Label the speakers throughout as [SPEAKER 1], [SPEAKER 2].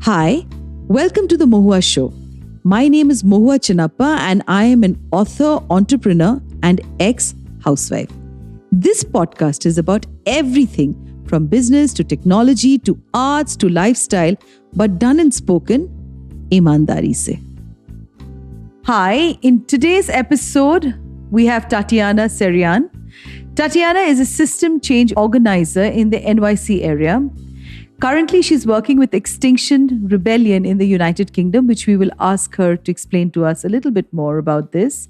[SPEAKER 1] Hi, welcome to the Mohua show. My name is Mohua Chinnappa and I am an author, entrepreneur and ex-housewife. This podcast is about everything from business to technology to arts to lifestyle, but done and spoken ईमानदारी से. Hi, in today's episode, we have Tatiana Seryán. Tatiana is a system change organizer in the NYC area. Currently, she's working with Extinction Rebellion in the United Kingdom, which we will ask her to explain to us a little bit more about this.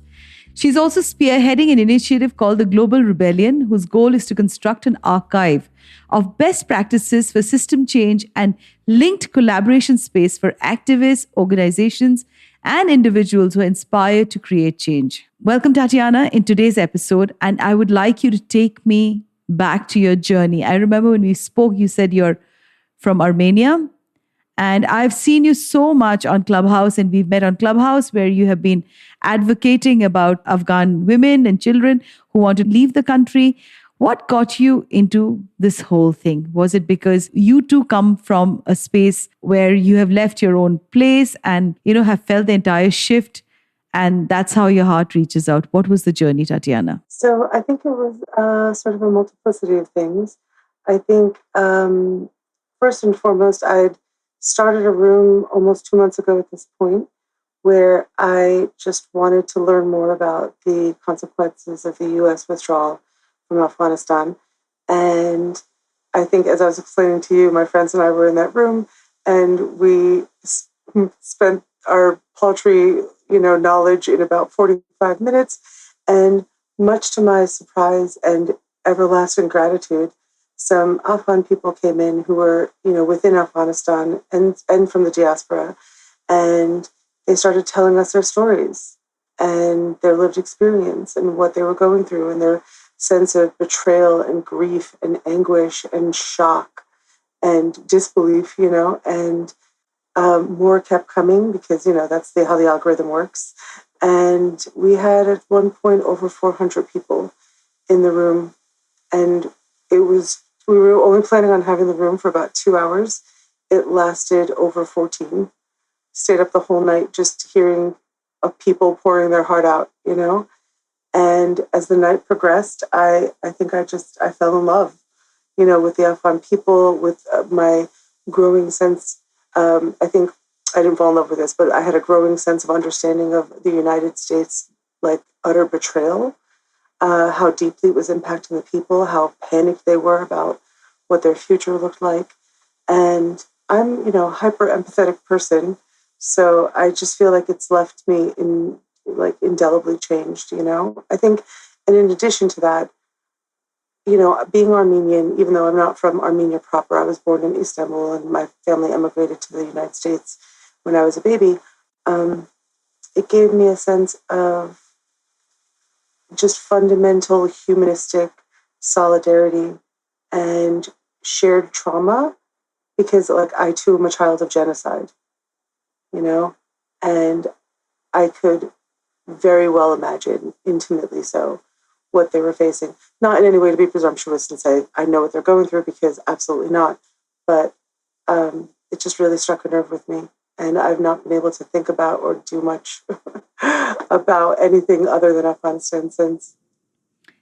[SPEAKER 1] She's also spearheading an initiative called the Global Rebellion, whose goal is to construct an archive of best practices for system change and linked collaboration space for activists, organizations, and individuals who are inspired to create change. Welcome, Tatiana, in today's episode, and I would like you to take me back to your journey. I remember when we spoke, you said you're from Armenia. And I've seen you so much on Clubhouse, and we've met on Clubhouse where you have been advocating about Afghan women and children who want to leave the country. What got you into this whole thing? Was it because you too come from a space where you have left your own place and, have felt the entire shift, and that's how your heart reaches out? What was the journey, Tatiana?
[SPEAKER 2] So I think it was sort of a multiplicity of things. I think first and foremost, I'd started a room almost 2 months ago at this point where I just wanted to learn more about the consequences of the U.S. withdrawal from Afghanistan. And I think, as I was explaining to you, my friends and I were in that room and we spent our paltry, knowledge in about 45 minutes. And much to my surprise and everlasting gratitude, some Afghan people came in who were, within Afghanistan and from the diaspora. And they started telling us their stories and their lived experience and what they were going through and their sense of betrayal and grief and anguish and shock and disbelief, and more kept coming because, that's how the algorithm works. And we had at one point over 400 people in the room, and we were only planning on having the room for about 2 hours. It lasted over 14. Stayed up the whole night just hearing of people pouring their heart out, And as the night progressed, I think I fell in love, with the Afghan people, with my growing sense. I think I didn't fall in love with this, but I had a growing sense of understanding of the United States, like utter betrayal. How deeply it was impacting the people, how panicked they were about what their future looked like. And I'm, a hyper empathetic person. So I just feel like it's left me indelibly changed, I think, and in addition to that, being Armenian, even though I'm not from Armenia proper, I was born in Istanbul and my family emigrated to the United States when I was a baby. It gave me a sense of just fundamental humanistic solidarity and shared trauma because I too am a child of genocide, and I could very well imagine, intimately so, what they were facing. Not in any way to be presumptuous and say, I know what they're going through, because absolutely not. But it just really struck a nerve with me. And I've not been able to think about or do much about anything other than Afghanistan since.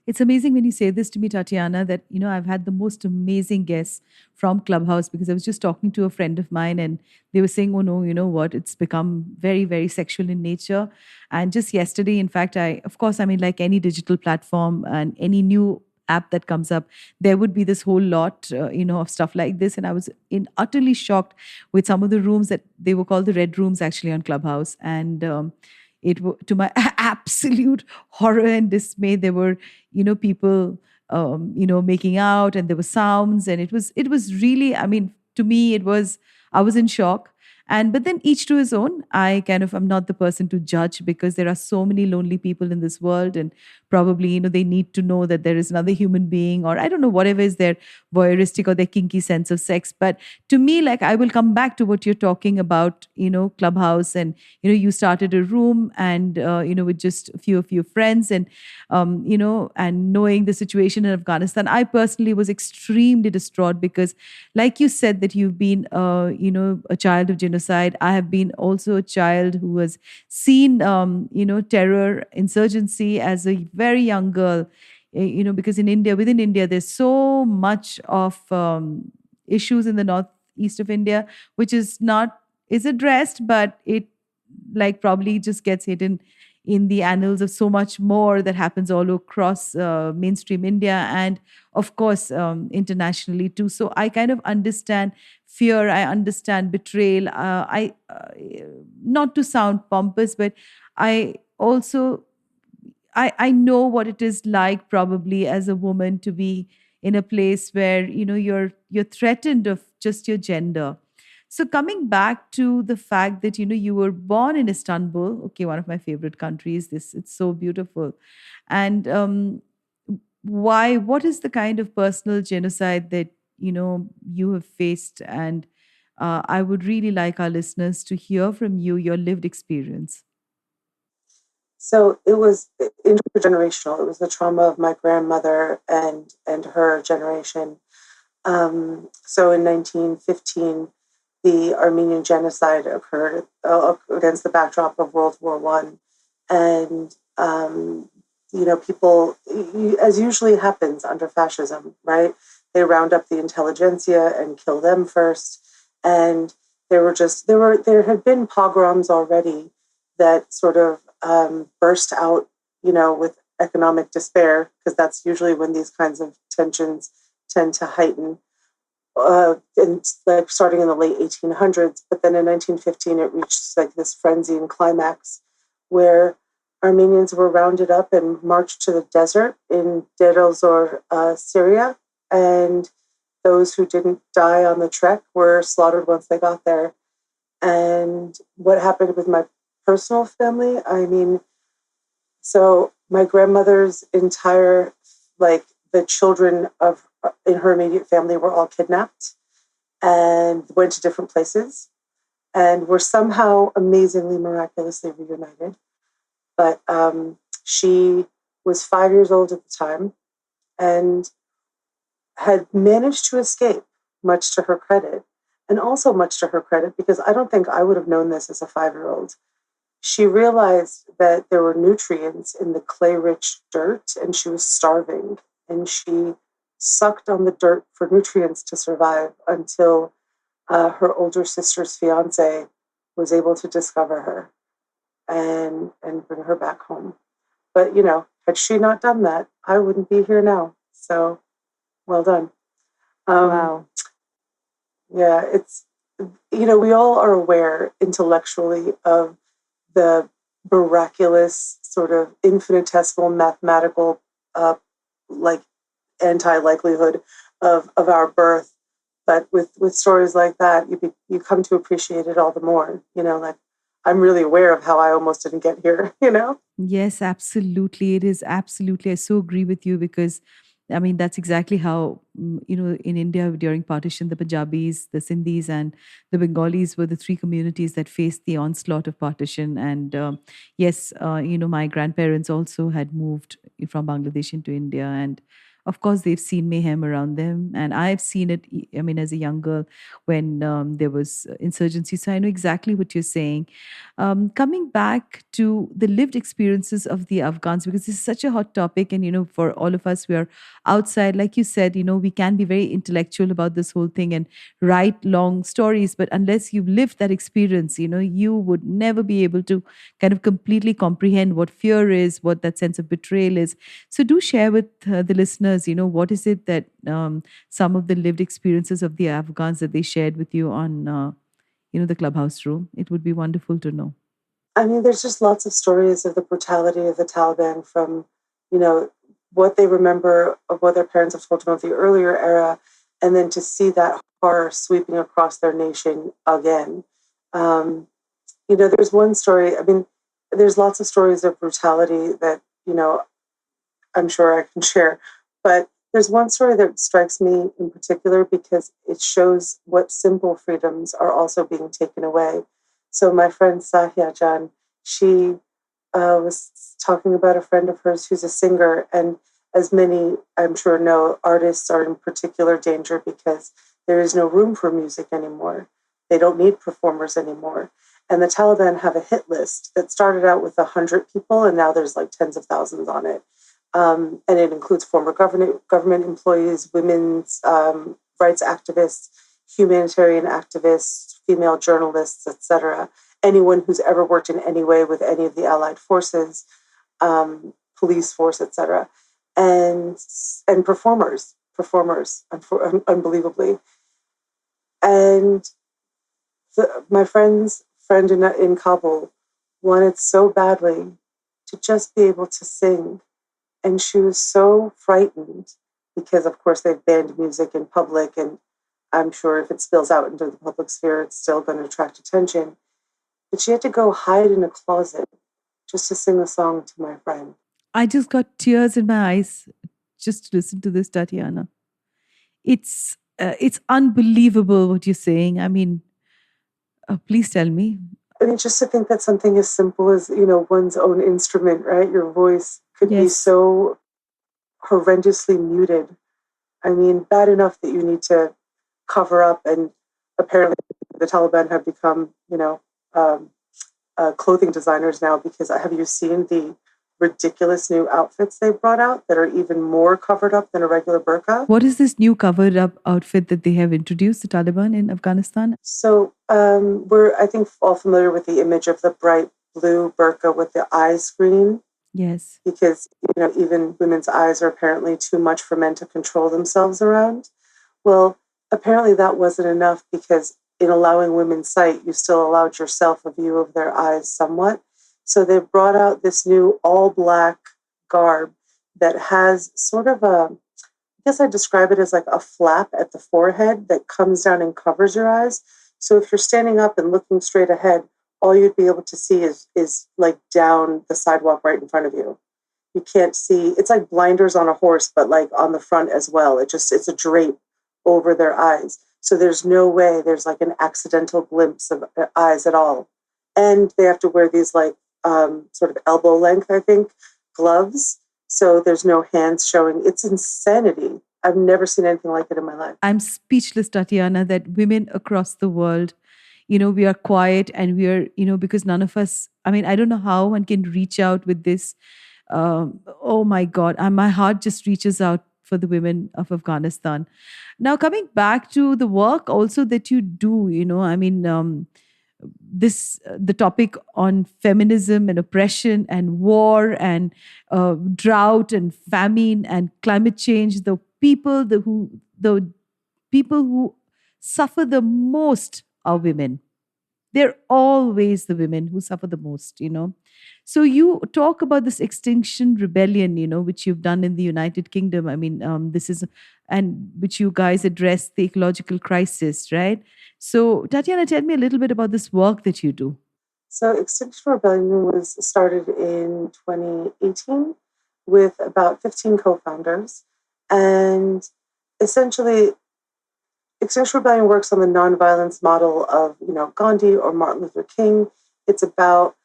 [SPEAKER 1] It's amazing when you say this to me, Tatiana, that, I've had the most amazing guests from Clubhouse, because I was just talking to a friend of mine and they were saying, oh no, you know what, it's become very, very sexual in nature. And just yesterday, in fact, like any digital platform and any new app that comes up, there would be this whole lot, of stuff like this. And I was utterly shocked with some of the rooms that they were called the red rooms actually on Clubhouse. And to my absolute horror and dismay, there were, people, making out, and there were sounds, and it was really, to me, I was in shock. But then each to his own. I'm not the person to judge, because there are so many lonely people in this world, and probably, they need to know that there is another human being, or I don't know, whatever is their voyeuristic or their kinky sense of sex. But to me, like, I will come back to what you're talking about, Clubhouse, and you started a room, and with just a few of your friends, and and knowing the situation in Afghanistan, I personally was extremely distraught because, like you said, that you've been, a child of genocide. I have been also a child who has seen, terror, insurgency as a very young girl. Because in India, within India, there's so much of issues in the northeast of India, which is addressed, but it, like, probably just gets hidden in the annals of so much more that happens all across mainstream India, and of course, internationally too. So I kind of understand fear. I understand betrayal. I Not to sound pompous, but I also, I know what it is like, probably, as a woman, to be in a place where you're threatened of just your gender. So coming back to the fact that you were born in Istanbul, okay, one of my favorite countries. This It's so beautiful. And why? What is the kind of personal genocide that you have faced? And I would really like our listeners to hear from you your lived experience.
[SPEAKER 2] So it was intergenerational. It was the trauma of my grandmother and her generation. So in 1915, the Armenian genocide occurred against the backdrop of World War One, and people, as usually happens under fascism, right? They round up the intelligentsia and kill them first, and there had been pogroms already that sort of burst out, with economic despair, because that's usually when these kinds of tensions tend to heighten. And like starting in the late 1800s, but then in 1915 it reached like this frenzy and climax where Armenians were rounded up and marched to the desert in Deir el-Zor, Syria, and those who didn't die on the trek were slaughtered once they got there. And what happened with my personal family? I mean, so my grandmother's entire, like, the children of in her immediate family were all kidnapped and went to different places and were somehow amazingly, miraculously reunited. But she was 5 years old at the time and had managed to escape, much to her credit. And also much to her credit, because I don't think I would have known this as a 5-year-old. She realized that there were nutrients in the clay-rich dirt, and she was starving. And she sucked on the dirt for nutrients to survive until her older sister's fiance was able to discover her and bring her back home. But had she not done that, I wouldn't be here now. So well done.
[SPEAKER 1] Wow.
[SPEAKER 2] Yeah, it's we all are aware intellectually of the miraculous sort of infinitesimal mathematical like anti-likelihood of our birth, but with stories like that, you come to appreciate it all the more. Like, I'm really aware of how I almost didn't get here.
[SPEAKER 1] Yes, absolutely. It is absolutely. I so agree with you because, I mean, that's exactly how, in India during partition, the Punjabis, the Sindhis, and the Bengalis were the three communities that faced the onslaught of partition. And yes, my grandparents also had moved from Bangladesh into India. And of course, they've seen mayhem around them. And I've seen it, I mean, as a young girl when there was insurgency. So I know exactly what you're saying. Coming back to the lived experiences of the Afghans, because this is such a hot topic, and for all of us, we are outside. Like you said, we can be very intellectual about this whole thing and write long stories, but unless you've lived that experience, you would never be able to kind of completely comprehend what fear is, what that sense of betrayal is. So do share with the listeners, what is it that some of the lived experiences of the Afghans that they shared with you on the clubhouse room. It would be wonderful to know.
[SPEAKER 2] I mean, there's just lots of stories of the brutality of the Taliban from, you know, what they remember of what their parents have told them of the earlier era, and then to see that horror sweeping across their nation again. Um, there's one story, I mean, there's lots of stories of brutality that, I'm sure I can share. But there's one story that strikes me in particular because it shows what simple freedoms are also being taken away. So my friend Seryán, she was talking about a friend of hers who's a singer, and as many, I'm sure, know, artists are in particular danger because there is no room for music anymore. They don't need performers anymore. And the Taliban have a hit list that started out with 100 people, and now there's like tens of thousands on it. And it includes former government employees, women's rights activists, humanitarian activists, female journalists, etc. Anyone who's ever worked in any way with any of the allied forces, police force, etc. And performers, unbelievably. And my friend's friend in Kabul wanted so badly to just be able to sing. And she was so frightened because, of course, they've banned music in public. And I'm sure if it spills out into the public sphere, it's still going to attract attention. But she had to go hide in a closet just to sing a song to my friend.
[SPEAKER 1] I just got tears in my eyes just to listen to this, Tatiana. It's unbelievable what you're saying. I mean, please tell me.
[SPEAKER 2] I mean, just to think that something as simple as, one's own instrument, right? Your voice could be
[SPEAKER 1] Yes.
[SPEAKER 2] so horrendously muted. I mean, bad enough that you need to cover up, and apparently the Taliban have become, clothing designers now, because have you seen the ridiculous new outfits they've brought out that are even more covered up than a regular burqa?
[SPEAKER 1] What is this new covered up outfit that they have introduced, the Taliban in Afghanistan?
[SPEAKER 2] So we're, I think, all familiar with the image of the bright blue burqa with the eye screen.
[SPEAKER 1] Yes.
[SPEAKER 2] Because, even women's eyes are apparently too much for men to control themselves around. Well, apparently that wasn't enough, because in allowing women's sight, you still allowed yourself a view of their eyes somewhat. So they brought out this new all black garb that has sort of I guess I'd describe it as like a flap at the forehead that comes down and covers your eyes. So if you're standing up and looking straight ahead, all you'd be able to see is like down the sidewalk right in front of you. You can't see. It's like blinders on a horse, but like on the front as well. It's a drape over their eyes. So there's no way there's like an accidental glimpse of eyes at all. And they have to wear these like sort of elbow length, I think, gloves. So there's no hands showing. It's insanity. I've never seen anything like it in my life.
[SPEAKER 1] I'm speechless, Tatiana, that women across the world, we are quiet, and we are, because none of us, I mean, I don't know how one can reach out with this. Oh my God, my heart just reaches out for the women of Afghanistan. Now, coming back to the work also that you do, I mean, the topic on feminism and oppression and war and drought and famine and climate change, the people who suffer the most are women. They're always the women who suffer the most. So you talk about this Extinction Rebellion, which you've done in the United Kingdom. I mean, this is, and which you guys address the ecological crisis, right? So, Tatiana, tell me a little bit about this work that you do.
[SPEAKER 2] So Extinction Rebellion was started in 2018 with about 15 co-founders. And essentially, Extinction Rebellion works on the nonviolence model of, Gandhi or Martin Luther King. It's about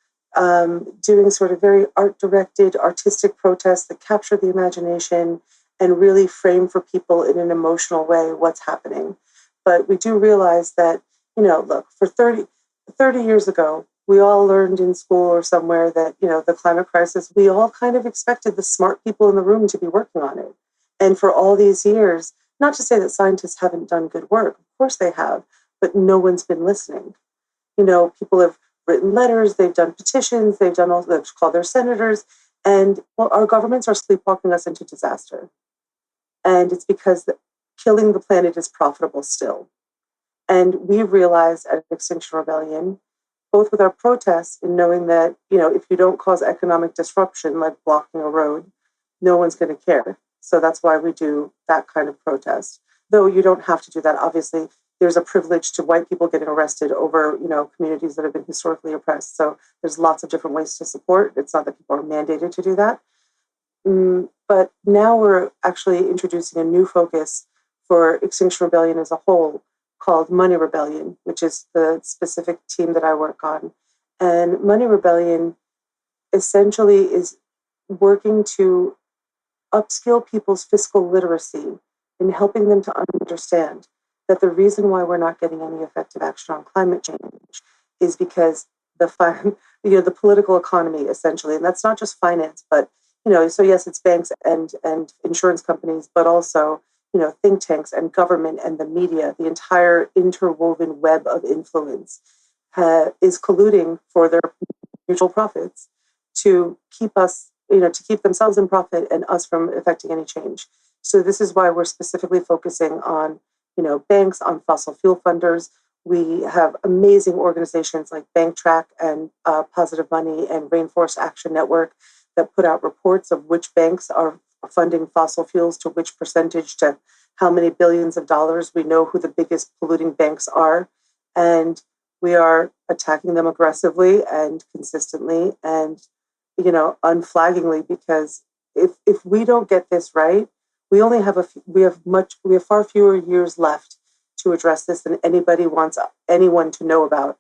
[SPEAKER 2] doing sort of very art-directed, artistic protests that capture the imagination and really frame for people in an emotional way what's happening. But we do realize that, look, for 30 years ago, we all learned in school or somewhere that, the climate crisis, we all kind of expected the smart people in the room to be working on it. And for all these years, not to say that scientists haven't done good work, of course they have, but no one's been listening. People have written letters, they've done petitions, they've called their senators, and our governments are sleepwalking us into disaster. And it's because killing the planet is profitable still. And we realized at Extinction Rebellion, both with our protests and knowing that, if you don't cause economic disruption, like blocking a road, no one's going to care. So that's why we do that kind of protest. Though you don't have to do that. Obviously, there's a privilege to white people getting arrested over, communities that have been historically oppressed. So there's lots of different ways to support. It's not that people are mandated to do that. But now we're actually introducing a new focus for Extinction Rebellion as a whole called Money Rebellion, which is the specific team that I work on. And Money Rebellion essentially is working to upskill people's fiscal literacy and helping them to understand that the reason why we're not getting any effective action on climate change is because the political economy essentially, and that's not just finance, but so yes, it's banks and insurance companies, but also think tanks and government and the media, the entire interwoven web of influence is colluding for their mutual profits to keep us, to keep themselves in profit and us from affecting any change. So this is why we're specifically focusing on, banks, on fossil fuel funders. We have amazing organizations like BankTrack and Positive Money and Rainforest Action Network that put out reports of which banks are funding fossil fuels to which percentage to how many billions of dollars. We know who the biggest polluting banks are. And we are attacking them aggressively and consistently and unflaggingly, because if we don't get this right, we have far fewer years left to address this than anybody wants anyone to know about,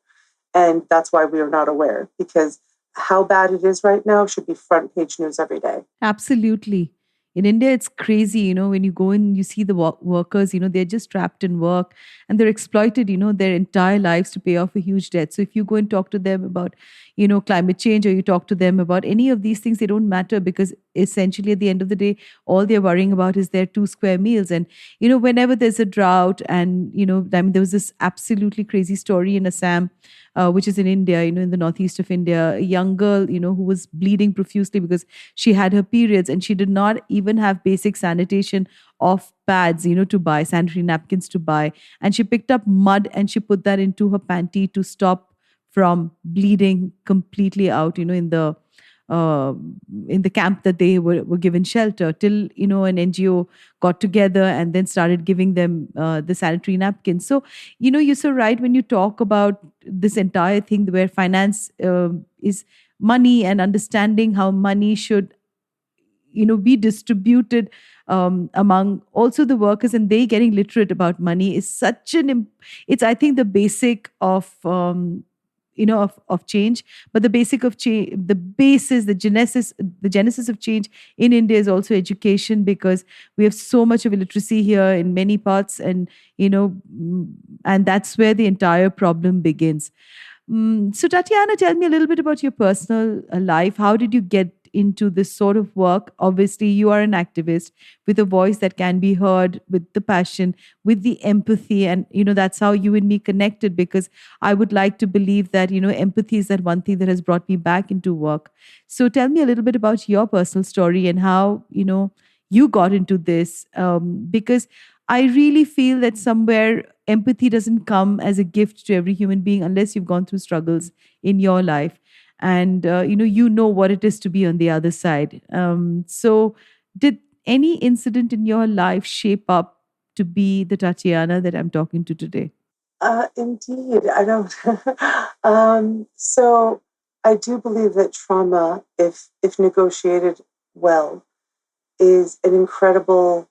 [SPEAKER 2] and that's why we are not aware, because how bad it is right now should be front page news every day.
[SPEAKER 1] Absolutely. In India, it's crazy, when you go in, you see the workers, they're just trapped in work and they're exploited, their entire lives to pay off a huge debt. So if you go and talk to them about, climate change, or you talk to them about any of these things, they don't matter, because essentially at the end of the day, all they're worrying about is their 2 square meals. And, whenever there's a drought and, I mean, there was this absolutely crazy story in Assam, which is in India, in the northeast of India, a young girl, who was bleeding profusely because she had her periods and she did not even have basic sanitation of pads, to buy, sanitary napkins to buy. And she picked up mud and she put that into her panty to stop from bleeding completely out, uh, in the camp that they were given shelter, till an NGO got together and then started giving them the sanitary napkins. So you're so right when you talk about this entire thing where finance is money, and understanding how money should be distributed among also the workers, and they getting literate about money is such it's, I think, the basic of of change. But the basic of change, the basis, the genesis of change in India is also education, because we have so much of illiteracy here in many parts, and and that's where the entire problem begins. So, Tatiana, tell me a little bit about your personal life. How did you get into this sort of work? Obviously, you are an activist with a voice that can be heard, with the passion, with the empathy. And, that's how you and me connected, because I would like to believe that, empathy is that one thing that has brought me back into work. So, tell me a little bit about your personal story and how, you got into this, because I really feel that somewhere empathy doesn't come as a gift to every human being unless you've gone through struggles in your life, and you know what it is to be on the other side. So, did any incident in your life shape up to be the Tatiana that I'm talking to today?
[SPEAKER 2] Indeed, I don't. So I do believe that trauma, if negotiated well, is an incredible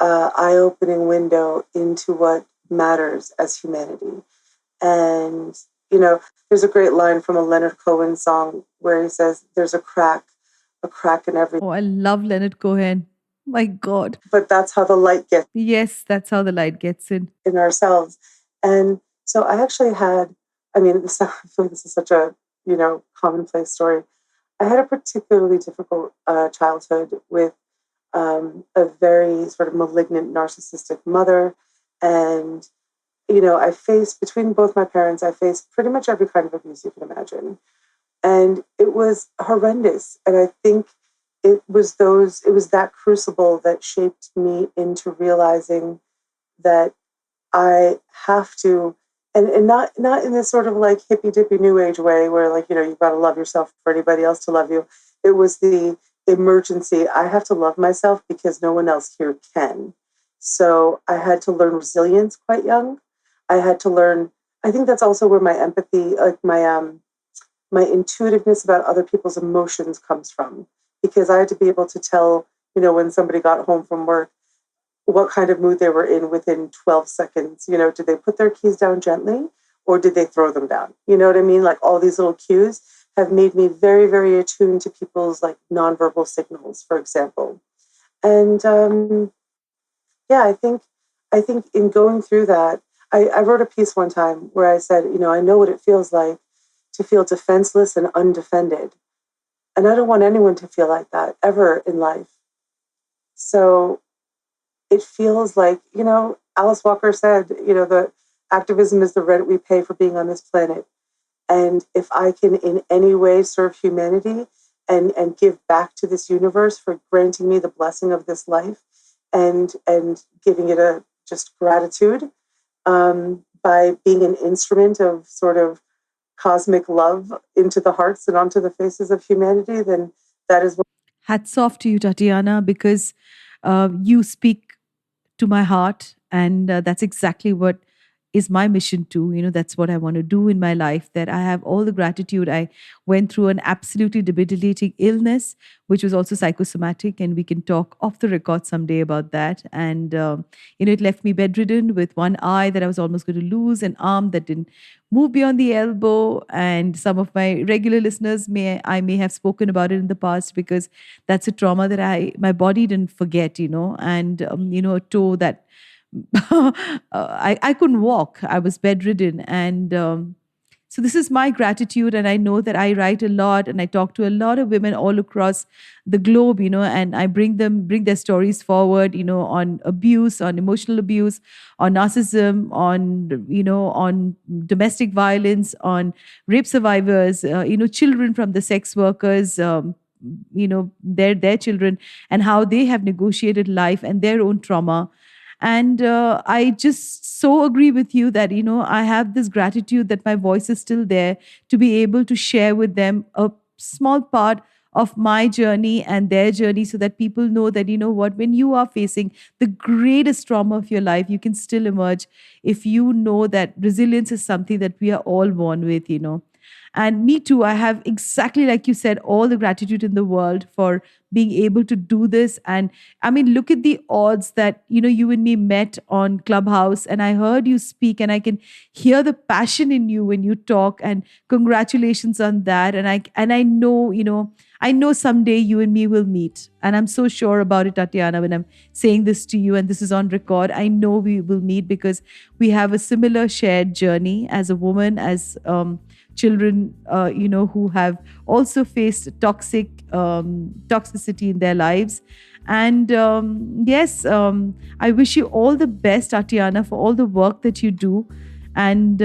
[SPEAKER 2] eye-opening window into what matters as humanity. And there's a great line from a Leonard Cohen song where he says, "There's a crack in everything."
[SPEAKER 1] Oh, I love Leonard Cohen. My God.
[SPEAKER 2] But that's how the light gets
[SPEAKER 1] Yes, that's how the light gets
[SPEAKER 2] in ourselves. And so I actually had, I mean, I feel like this is such a commonplace story. I had a particularly difficult childhood with a very sort of malignant, narcissistic mother. And, I faced, between both my parents, I faced pretty much every kind of abuse you can imagine. And it was horrendous. And I think it was that crucible that shaped me into realizing that I have to, and not in this sort of like hippy dippy new age way where like, you've got to love yourself for anybody else to love you. It was the emergency. I have to love myself because no one else here can. So I had to learn resilience quite young. I had to learn, I think that's also where my empathy, like my intuitiveness about other people's emotions comes from. because I had to be able to tell, when somebody got home from work, what kind of mood they were in within 12 seconds. Did they put their keys down gently or did they throw them down? You know what I mean? Like all these little cues have made me very, very attuned to people's like nonverbal signals, for example. And yeah, I think in going through that, I wrote a piece one time where I said, I know what it feels like to feel defenseless and undefended. And I don't want anyone to feel like that ever in life. So it feels like, Alice Walker said, the activism is the rent we pay for being on this planet. And if I can in any way serve humanity and give back to this universe for granting me the blessing of this life and giving it a just gratitude by being an instrument of sort of cosmic love into the hearts and onto the faces of humanity, then that is what.
[SPEAKER 1] Hats off to you, Tatiana, because you speak to my heart, and that's exactly what is my mission too. That's what I want to do in my life, that I have all the gratitude. I went through an absolutely debilitating illness, which was also psychosomatic, and we can talk off the record someday about that. And it left me bedridden with one eye that I was almost going to lose, an arm that didn't move beyond the elbow. And some of my regular listeners may have spoken about it in the past, because that's a trauma that my body didn't forget. And a toe that I couldn't walk. I was bedridden. And so this is my gratitude. And I know that I write a lot and I talk to a lot of women all across the globe, and I bring their stories forward, on abuse, on emotional abuse, on narcissism, on domestic violence, on rape survivors, children from the sex workers, their children, and how they have negotiated life and their own trauma. And I just so agree with you that, I have this gratitude that my voice is still there to be able to share with them a small part of my journey and their journey, so that people know that, when you are facing the greatest trauma of your life, you can still emerge if you know that resilience is something that we are all born with. And me too, I have, exactly like you said, all the gratitude in the world for being able to do this. And I mean, look at the odds that, you and me met on Clubhouse, and I heard you speak, and I can hear the passion in you when you talk, and congratulations on that. And I know, I know someday you and me will meet. And I'm so sure about it, Tatiana, when I'm saying this to you, and this is on record. I know we will meet because we have a similar shared journey as a woman, as children, who have also faced toxicity in their lives. And yes, I wish you all the best, Tatiana, for all the work that you do. And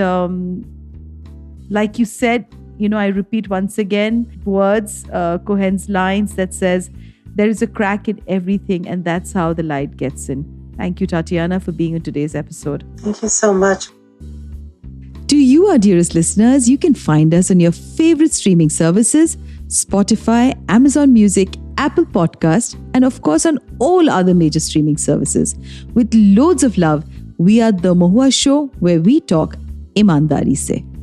[SPEAKER 1] like you said, I repeat once again, words, Cohen's lines that says, there is a crack in everything, and that's how the light gets in. Thank you, Tatiana, for being on today's episode.
[SPEAKER 2] Thank you so much.
[SPEAKER 1] To you, our dearest listeners, you can find us on your favorite streaming services, Spotify, Amazon Music, Apple Podcast, and of course on all other major streaming services. With loads of love, we are The Mohua Show, where we talk ईमानदारी से.